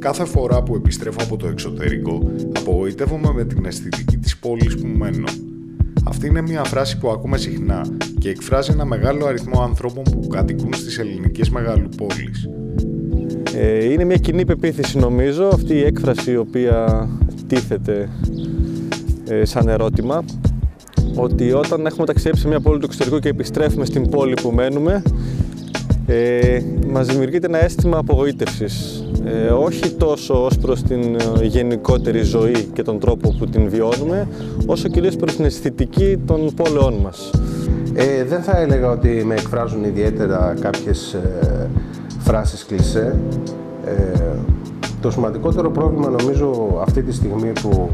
Κάθε φορά που επιστρέφω από το εξωτερικό, απογοητεύομαι με την αισθητική της πόλης που μένω. Αυτή είναι μια φράση που ακούμε συχνά και εκφράζει ένα μεγάλο αριθμό ανθρώπων που κατοικούν στις ελληνικές μεγαλοπόλεις. Είναι μια κοινή πεποίθηση, νομίζω, αυτή η έκφραση η οποία τίθεται σαν ερώτημα, ότι όταν έχουμε ταξιδέψει σε μια πόλη του εξωτερικού και επιστρέφουμε στην πόλη που μένουμε, μας δημιουργείται ένα αίσθημα απογοήτευσης. Όχι τόσο ως προς την γενικότερη ζωή και τον τρόπο που την βιώνουμε, όσο κυρίως προς την αισθητική των πόλεων μας. Δεν θα έλεγα ότι με εκφράζουν ιδιαίτερα κάποιες φράσεις κλισέ. Το σημαντικότερο πρόβλημα, νομίζω, αυτή τη στιγμή που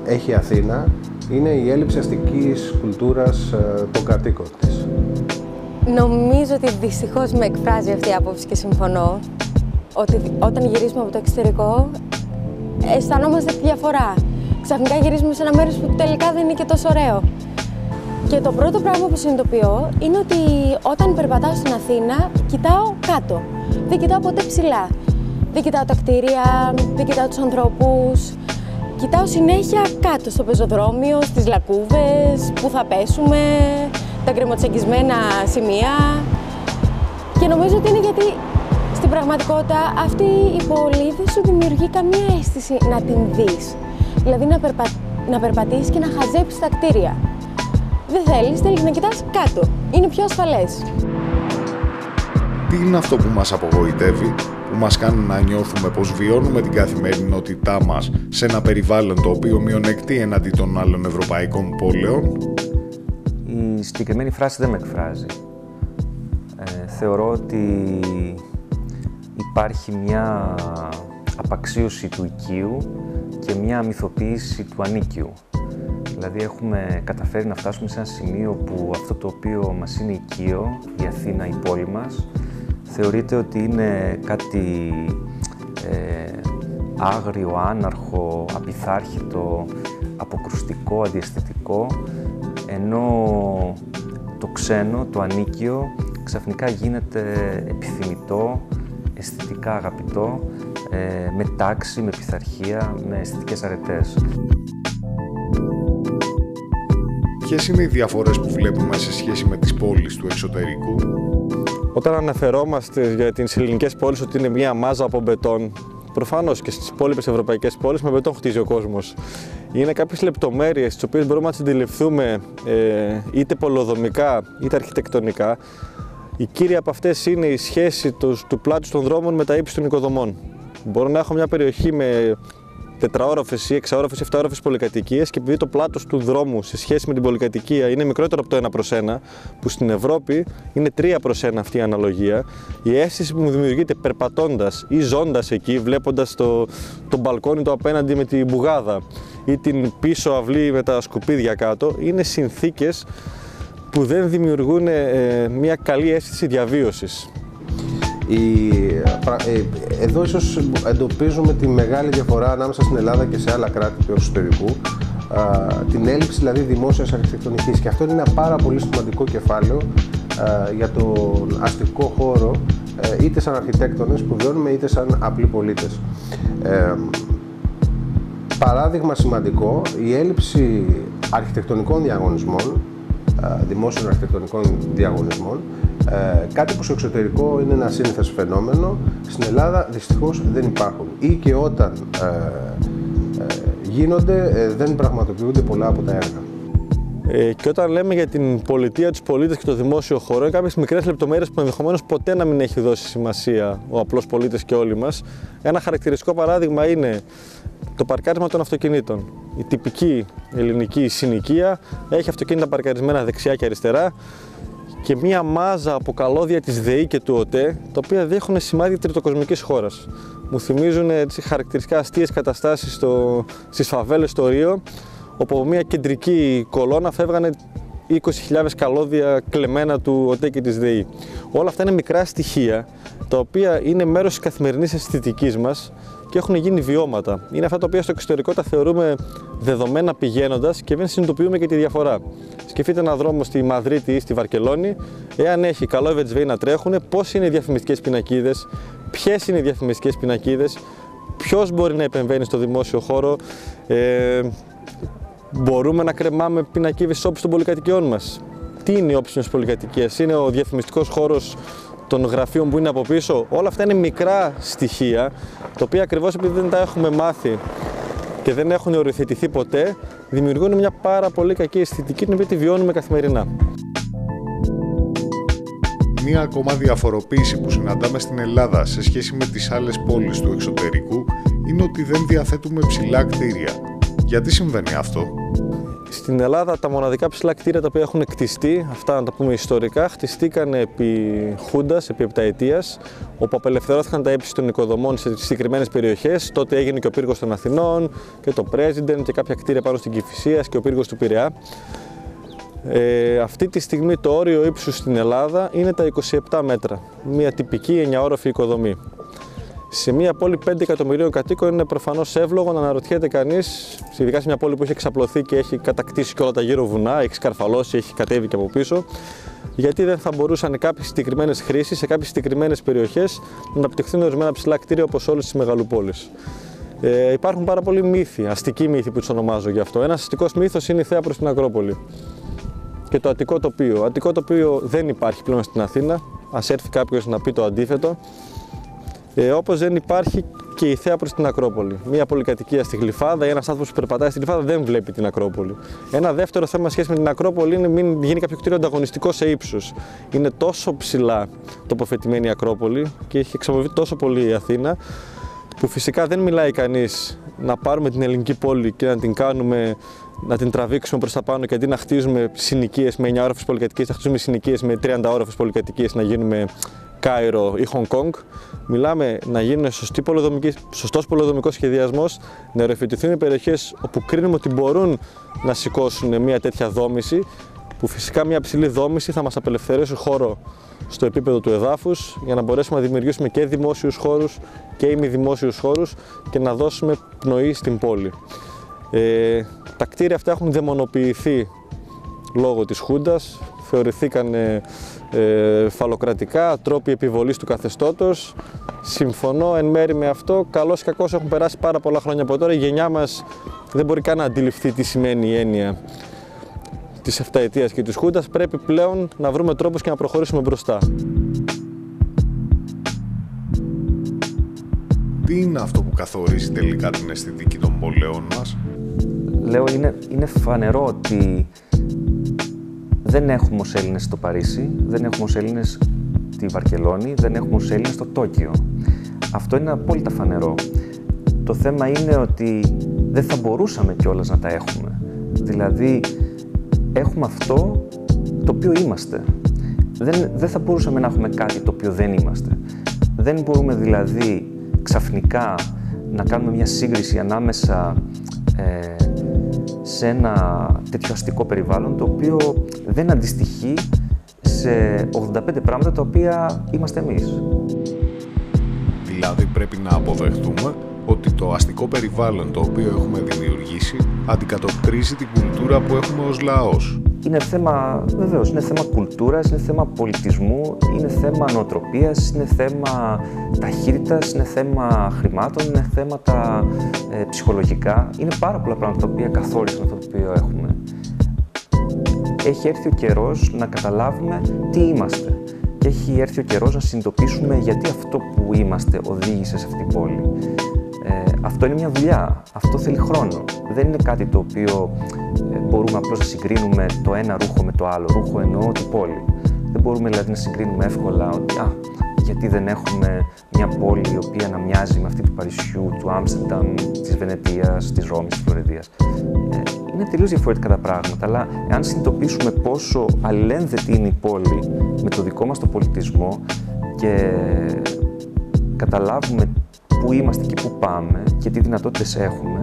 έχει η Αθήνα είναι η έλλειψη αστικής κουλτούρας των κατοίκων της. Νομίζω ότι δυστυχώς με εκφράζει αυτή η άποψη και συμφωνώ ότι όταν γυρίζουμε από το εξωτερικό αισθανόμαστε τη διαφορά. Ξαφνικά γυρίζουμε σε ένα μέρος που τελικά δεν είναι και τόσο ωραίο. Και το πρώτο πράγμα που συνειδητοποιώ είναι ότι όταν περπατάω στην Αθήνα κοιτάω κάτω. Δεν κοιτάω ποτέ ψηλά. Δεν κοιτάω τα κτίρια, δεν κοιτάω τους ανθρώπους. Κοιτάω συνέχεια κάτω, στο πεζοδρόμιο, στις λακκούβες, που θα πέσουμε, τα γκρεμοτσακισμένα σημεία. Και νομίζω ότι είναι γιατί στην πραγματικότητα αυτή η πόλη δεν σου δημιουργεί καμία αίσθηση να την δεις. Δηλαδή να περπατήσεις και να χαζέψεις τα κτίρια. Δεν θέλεις να κοιτάς κάτω. Είναι πιο ασφαλές. Τι είναι αυτό που μας απογοητεύει, που μας κάνει να νιώθουμε πως βιώνουμε την καθημερινότητά μας σε ένα περιβάλλον το οποίο μειονεκτεί εναντί των άλλων ευρωπαϊκών πόλεων? Η συγκεκριμένη φράση δεν με εκφράζει. Θεωρώ ότι υπάρχει μια απαξίωση του οικείου και μια μυθοποίηση του ανίκειου. Δηλαδή έχουμε καταφέρει να φτάσουμε σε ένα σημείο που αυτό το οποίο μας είναι οικείο, η Αθήνα, η πόλη μας, θεωρείται ότι είναι κάτι άγριο, άναρχο, απειθάρχητο, αποκρουστικό, αντιαισθητικό, ενώ το ξένο, το ανίκιο, ξαφνικά γίνεται επιθυμητό, αισθητικά αγαπητό, με τάξη, με πειθαρχία, με αισθητικές αρετές. Ποιες είναι οι διαφορές που βλέπουμε σε σχέση με τις πόλεις του εξωτερικού? Όταν αναφερόμαστε για τις ελληνικές πόλεις ότι είναι μια μάζα από μπετόν, προφανώς και στις υπόλοιπες ευρωπαϊκές πόλεις με μπετόν χτίζει ο κόσμος. Είναι κάποιες λεπτομέρειες τις οποίες μπορούμε να τις αντιληφθούμε είτε πολεοδομικά είτε αρχιτεκτονικά. Η κύρια από αυτές είναι η σχέση του πλάτους των δρόμων με τα ύψη των οικοδομών. Μπορώ να έχω μια περιοχή με 4όροφες ή 6όροφες ή 7όροφες πολυκατοικίες και επειδή το πλάτος του δρόμου σε σχέση με την πολυκατοικία είναι μικρότερο από το 1/1, που στην Ευρώπη είναι 3/1 αυτή η αναλογία, η αίσθηση που μου δημιουργείται περπατώντας ή ζώντας εκεί, βλέποντας το μπαλκόνι το απέναντι με την μπουγάδα ή την πίσω αυλή με τα σκουπίδια κάτω, είναι συνθήκες που δεν δημιουργούν μια καλή αίσθηση διαβίωσης. Εδώ ίσως εντοπίζουμε τη μεγάλη διαφορά ανάμεσα στην Ελλάδα και σε άλλα κράτη του εξωτερικού, την έλλειψη δηλαδή δημόσιας αρχιτεκτονικής, και αυτό είναι ένα πάρα πολύ σημαντικό κεφάλαιο για τον αστικό χώρο, είτε σαν αρχιτέκτονες που βιώνουμε είτε σαν απλοί πολίτες. Παράδειγμα σημαντικό, η έλλειψη αρχιτεκτονικών διαγωνισμών, δημόσιων αρχιτεκτονικών διαγωνισμών, κάτι που στο εξωτερικό είναι ένα σύνηθες φαινόμενο, στην Ελλάδα δυστυχώς δεν υπάρχουν, ή και όταν γίνονται δεν πραγματοποιούνται πολλά από τα έργα. Και όταν λέμε για την πολιτεία, τους πολίτες και το δημόσιο χώρο, είναι κάποιες μικρές λεπτομέρειες που ενδεχομένως ποτέ να μην έχει δώσει σημασία ο απλός πολίτης και όλοι μας. Ένα χαρακτηριστικό παράδειγμα είναι το παρκάρισμα των αυτοκινήτων. Η τυπική ελληνική συνοικία έχει αυτοκίνητα παρκαρισμένα δεξιά και αριστερά και μία μάζα από καλώδια της ΔΕΗ και του ΟΤΕ, τα οποία δέχουν σημάδια τριτοκοσμικής χώρας. Μου θυμίζουν χαρακτηριστικά αστείες καταστάσεις στις φαβέλες στο Ρίο, όπου από μια κεντρική κολόνα φεύγανε 20.000 καλώδια κλεμμένα του ΟΤΕ και της ΔΕΗ. Όλα αυτά είναι μικρά στοιχεία, τα οποία είναι μέρος της καθημερινής αισθητικής μας και έχουν γίνει βιώματα. Είναι αυτά τα οποία στο εξωτερικό τα θεωρούμε δεδομένα πηγαίνοντας και δεν συνειδητοποιούμε και τη διαφορά. Σκεφτείτε έναν δρόμο στη Μαδρίτη ή στη Βαρκελόνη, εάν έχει καλό ευετσβέι να τρέχουν, πώς είναι οι διαφημιστικές πινακίδες, ποιες είναι οι διαφημιστικές πινακίδες, ποιος μπορεί να επεμβαίνει στο δημόσιο χώρο, μπορούμε να κρεμάμε πινακίδες στις όψεις των πολυκατοικιών μας. Τι είναι η όψη μιας πολυκατοικίας, είναι ο διαφημιστικός χώρος των γραφείων που είναι από πίσω. Όλα αυτά είναι μικρά στοιχεία, τα οποία ακριβώς επειδή δεν τα έχουμε μάθει και δεν έχουν οριοθετηθεί ποτέ, δημιουργούν μια πάρα πολύ κακή αισθητική, την οποία τη βιώνουμε καθημερινά. Μία ακόμα διαφοροποίηση που συναντάμε στην Ελλάδα σε σχέση με τις άλλες πόλεις του εξωτερικού είναι ότι δεν διαθέτουμε ψηλά κτίρια. Γιατί συμβαίνει αυτό? Στην Ελλάδα τα μοναδικά ψηλά κτίρια τα οποία έχουν κτιστεί, αυτά να τα πούμε ιστορικά, χτιστήκαν επί Χούντας, επί επταετίας, όπου απελευθερώθηκαν τα ύψη των οικοδομών σε συγκεκριμένες περιοχές. Τότε έγινε και ο πύργος των Αθηνών και το President και κάποια κτίρια πάνω στην Κηφισίας και ο πύργος του Πειραιά. Αυτή τη στιγμή το όριο ύψους στην Ελλάδα είναι τα 27 μέτρα, μια τυπική 9όροφη οικοδομή. Σε μια πόλη 5 εκατομμυρίων κατοίκων είναι προφανώς εύλογο να αναρωτιέται κανείς, ειδικά σε μια πόλη που έχει εξαπλωθεί και έχει κατακτήσει και όλα τα γύρω βουνά, έχει σκαρφαλώσει, έχει κατέβει και από πίσω, γιατί δεν θα μπορούσαν κάποιες συγκεκριμένες χρήσεις σε κάποιες συγκεκριμένες περιοχές να αναπτυχθούν ορισμένα ψηλά κτίρια όπως όλες τις μεγαλοπόλεις. Υπάρχουν πάρα πολλοί μύθοι, αστικοί μύθοι που τους ονομάζω γι' αυτό. Ένας αστικός μύθος είναι η θέα προς την Ακρόπολη και το Αττικό τοπίο. Αττικό τοπίο δεν υπάρχει πλέον στην Αθήνα, ας έρθει κάποιος να πει το αντίθετο. Όπως δεν υπάρχει και η θέα προς την Ακρόπολη. Μία πολυκατοικία στη Γλυφάδα ή ένας άνθρωπος που περπατάει στη Γλυφάδα δεν βλέπει την Ακρόπολη. Ένα δεύτερο θέμα σχέση με την Ακρόπολη είναι μην γίνει κάποιο κτίριο ανταγωνιστικό σε ύψος. Είναι τόσο ψηλά τοποθετημένη η Ακρόπολη και έχει εξαπλωθεί τόσο πολύ η Αθήνα, που φυσικά δεν μιλάει κανείς να πάρουμε την ελληνική πόλη και να την κάνουμε, να την τραβήξουμε προς τα πάνω και αντί να χτίζουμε συνοικίες με 9όροφες πολυκατοικίες, να χτίζουμε συνοικίες με 30όροφες πολυκατοικίες, να γίνουμε Κάιρο ή Χονγκ Κονγκ. Μιλάμε να γίνει σωστός πολεοδομικός σχεδιασμός, να οριοθετηθούν οι περιοχές όπου κρίνουμε ότι μπορούν να σηκώσουν μια τέτοια δόμηση, που φυσικά μια ψηλή δόμηση θα μας απελευθερώσει χώρο στο επίπεδο του εδάφους για να μπορέσουμε να δημιουργήσουμε και δημόσιους χώρους και ημιδημόσιους χώρους και να δώσουμε πνοή στην πόλη. Τα κτίρια αυτά έχουν δαιμονοποιηθεί λόγω της Χούντας, θεωρηθήκαν φαλοκρατικά, τρόποι επιβολής του καθεστώτος. Συμφωνώ εν μέρη με αυτό. Καλώς ή κακώς έχουν περάσει πάρα πολλά χρόνια από τώρα. Η γενιά μας δεν μπορεί καν να αντιληφθεί τι σημαίνει η έννοια της επταετίας και της Χούντας. Πρέπει πλέον να βρούμε τρόπους και να προχωρήσουμε μπροστά. Τι είναι αυτό που καθορίζει τελικά την αισθητική των πόλεων μας? Λέω, είναι φανερό ότι δεν έχουμε ως Έλληνες στο Παρίσι, δεν έχουμε ως Έλληνες τη Βαρκελόνη, δεν έχουμε ως Έλληνες στο Τόκιο. Αυτό είναι απόλυτα φανερό. Το θέμα είναι ότι δεν θα μπορούσαμε κιόλας να τα έχουμε. Δηλαδή, έχουμε αυτό το οποίο είμαστε. Δεν θα μπορούσαμε να έχουμε κάτι το οποίο δεν είμαστε. Δεν μπορούμε δηλαδή ξαφνικά να κάνουμε μια σύγκριση ανάμεσα σε ένα τέτοιο αστικό περιβάλλον το οποίο δεν αντιστοιχεί σε 85 πράγματα τα οποία είμαστε εμείς. Δηλαδή πρέπει να αποδεχτούμε ότι το αστικό περιβάλλον το οποίο έχουμε δημιουργήσει αντικατοπτρίζει την κουλτούρα που έχουμε ως λαός. Είναι θέμα, βεβαίως, είναι θέμα κουλτούρας, είναι θέμα πολιτισμού, είναι θέμα νοοτροπίας, είναι θέμα ταχύτητας, είναι θέμα χρημάτων, είναι θέματα ψυχολογικά. Είναι πάρα πολλά πράγματα τα οποία καθόρισαν αυτό το οποίο έχουμε. Έχει έρθει ο καιρός να καταλάβουμε τι είμαστε. Και έχει έρθει ο καιρός να συνειδητοποιήσουμε γιατί αυτό που είμαστε οδήγησε σε αυτή την πόλη. Αυτό είναι μια δουλειά, αυτό θέλει χρόνο. Δεν είναι κάτι το οποίο μπορούμε απλώς να συγκρίνουμε το ένα ρούχο με το άλλο. Ρούχο εννοώ την πόλη. Δεν μπορούμε δηλαδή να συγκρίνουμε εύκολα ότι γιατί δεν έχουμε μια πόλη η οποία να μοιάζει με αυτή του Παρισιού, του Άμστερνταμ, της Βενετίας, της Ρώμης, της Φλωρεντίας. Είναι τελείως διαφορετικά τα πράγματα, αλλά εάν συνειδητοποιήσουμε πόσο αλληλένδετη είναι η πόλη με το δικό μας το πολιτισμό και καταλάβουμε πού είμαστε και πού πάμε και τι δυνατότητες έχουμε,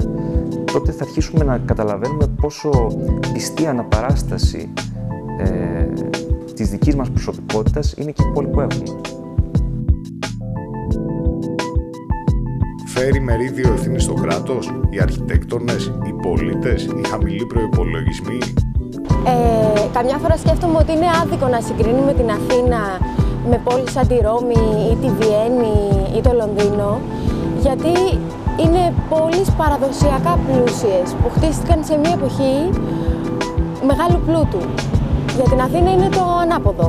τότε θα αρχίσουμε να καταλαβαίνουμε πόσο πιστή αναπαράσταση της δικής μας προσωπικότητας είναι και η πόλη που έχουμε. Φέρει μερίδιο ευθύνη στο κράτος, οι αρχιτέκτονες, οι πολίτες, οι χαμηλοί προϋπολογισμοί? Καμιά φορά σκέφτομαι ότι είναι άδικο να συγκρίνουμε την Αθήνα με πόλεις σαν τη Ρώμη ή τη Βιέννη ή το Λονδίνο, γιατί είναι πόλεις παραδοσιακά πλούσιες που χτίστηκαν σε μια εποχή μεγάλου πλούτου. Για την Αθήνα είναι το ανάποδο.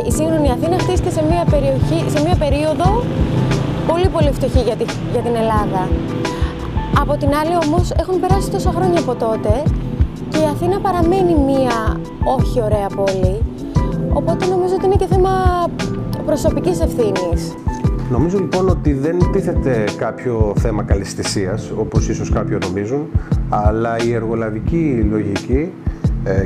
Η σύγχρονη Αθήνα χτίστηκε σε μια περίοδο πολύ φτωχή για την Ελλάδα. Από την άλλη όμως έχουν περάσει τόσα χρόνια από τότε και η Αθήνα παραμένει μια όχι ωραία πόλη, οπότε νομίζω ότι είναι και θέμα προσωπικής ευθύνης. Νομίζω λοιπόν ότι δεν τίθεται κάποιο θέμα καλαισθησίας, όπως ίσως κάποιοι νομίζουν, αλλά η εργολαβική λογική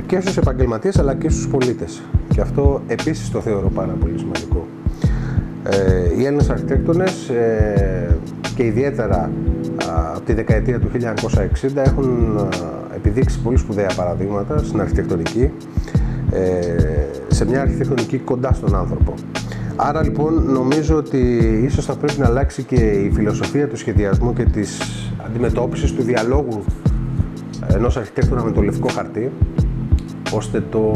και στους επαγγελματίες αλλά και στους πολίτες. Και αυτό επίσης το θεωρώ πάρα πολύ σημαντικό. Οι Έλληνες αρχιτέκτονες και ιδιαίτερα από τη δεκαετία του 1960 έχουν επιδείξει πολύ σπουδαία παραδείγματα στην αρχιτεκτονική, σε μια αρχιτεκτονική κοντά στον άνθρωπο. Άρα λοιπόν νομίζω ότι ίσως θα πρέπει να αλλάξει και η φιλοσοφία του σχεδιασμού και της αντιμετώπισης του διαλόγου ενός αρχιτέκτονα με το λευκό χαρτί, ώστε το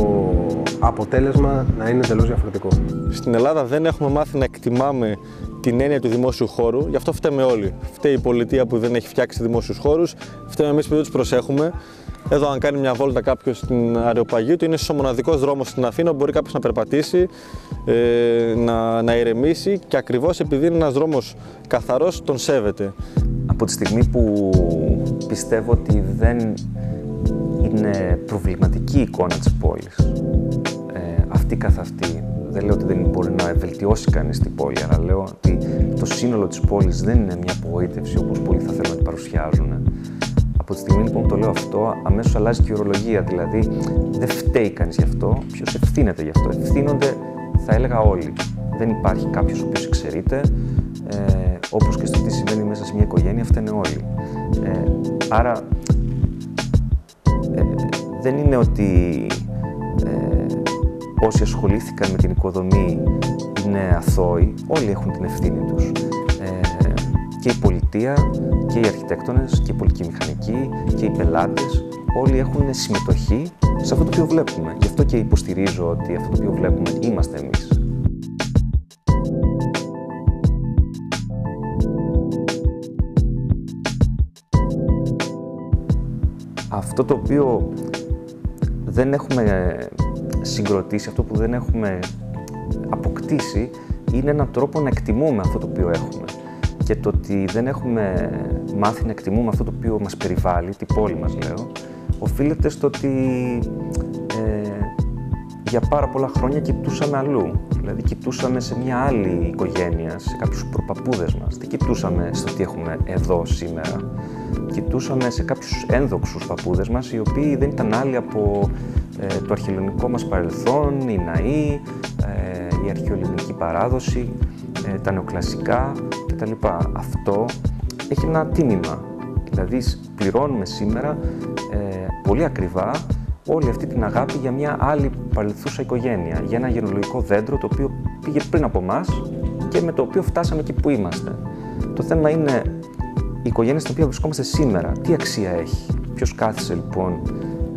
αποτέλεσμα να είναι εντελώς διαφορετικό. Στην Ελλάδα δεν έχουμε μάθει να εκτιμάμε την έννοια του δημόσιου χώρου, γι' αυτό φταίμε όλοι. Φταίει η πολιτεία που δεν έχει φτιάξει δημόσιους χώρους, φταίμε εμείς που δεν τους προσέχουμε. Εδώ, αν κάνει μια βόλτα κάποιος στην Αρεοπαγίου, είναι ο μοναδικός δρόμος στην Αθήνα που μπορεί κάποιος να περπατήσει, να ηρεμήσει, και ακριβώς επειδή είναι ένας δρόμος καθαρός, τον σέβεται. Από τη στιγμή που πιστεύω ότι δεν είναι προβληματική η εικόνα της πόλης, αυτή καθ' αυτή, δεν λέω ότι δεν μπορεί να βελτιώσει κανείς την πόλη, αλλά λέω ότι το σύνολο της πόλης δεν είναι μια απογοήτευση όπως πολλοί θα θέλουν να την παρουσιάζουν. Από τη στιγμή λοιπόν που το λέω αυτό, αμέσως αλλάζει και η ορολογία. Δηλαδή, δεν φταίει κανείς γι' αυτό. Ποιος ευθύνεται γι' αυτό? Ευθύνονται, θα έλεγα, όλοι. Δεν υπάρχει κάποιος ο οποίος εξαιρείται. Όπως και στο τι συμβαίνει μέσα σε μια οικογένεια, φταίνε όλοι. Άρα, δεν είναι ότι όσοι ασχολήθηκαν με την οικοδομή είναι αθώοι. Όλοι έχουν την ευθύνη τους. Και η πολιτεία και οι αρχιτέκτονες και η πολιτική μηχανική και οι πελάτες, όλοι έχουν συμμετοχή σε αυτό το οποίο βλέπουμε. Γι' αυτό και υποστηρίζω ότι αυτό το οποίο βλέπουμε είμαστε εμείς. Αυτό το οποίο δεν έχουμε συγκροτήσει, αυτό που δεν έχουμε αποκτήσει, είναι έναν τρόπο να εκτιμούμε αυτό το οποίο έχουμε. Και το ότι δεν έχουμε μάθει να εκτιμούμε αυτό το οποίο μας περιβάλλει, την πόλη μας λέω, οφείλεται στο ότι για πάρα πολλά χρόνια κοιτούσαμε αλλού. Δηλαδή κοιτούσαμε σε μια άλλη οικογένεια, σε κάποιους προπαππούδες μας. Δεν κοιτούσαμε στο τι έχουμε εδώ σήμερα. Κοιτούσαμε σε κάποιους ένδοξους παππούδες μας, οι οποίοι δεν ήταν άλλοι από το αρχαιοελληνικό μας παρελθόν, οι ναοί, η αρχαιοελληνική παράδοση, τα νεοκλασικά κτλ. Αυτό έχει ένα τίμημα. Δηλαδή πληρώνουμε σήμερα πολύ ακριβά όλη αυτή την αγάπη για μια άλλη παρελθούσα οικογένεια, για ένα γενεολογικό δέντρο το οποίο πήγε πριν από εμάς και με το οποίο φτάσαμε εκεί που είμαστε. Το θέμα είναι η οικογένεια στην οποία βρισκόμαστε σήμερα, τι αξία έχει. Ποιος κάθισε λοιπόν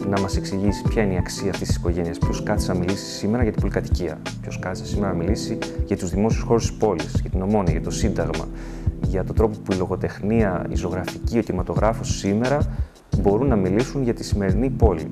να μας εξηγήσει ποια είναι η αξία αυτής της οικογένειας? Ποιος κάθισε να μιλήσει σήμερα για την πολυκατοικία? Ποιος κάθισε σήμερα να μιλήσει για τους δημόσιους χώρους της πόλης, για την Ομόνοια, για το Σύνταγμα, για τον τρόπο που η λογοτεχνία, η ζωγραφική, ο κινηματογράφος σήμερα μπορούν να μιλήσουν για τη σημερινή πόλη?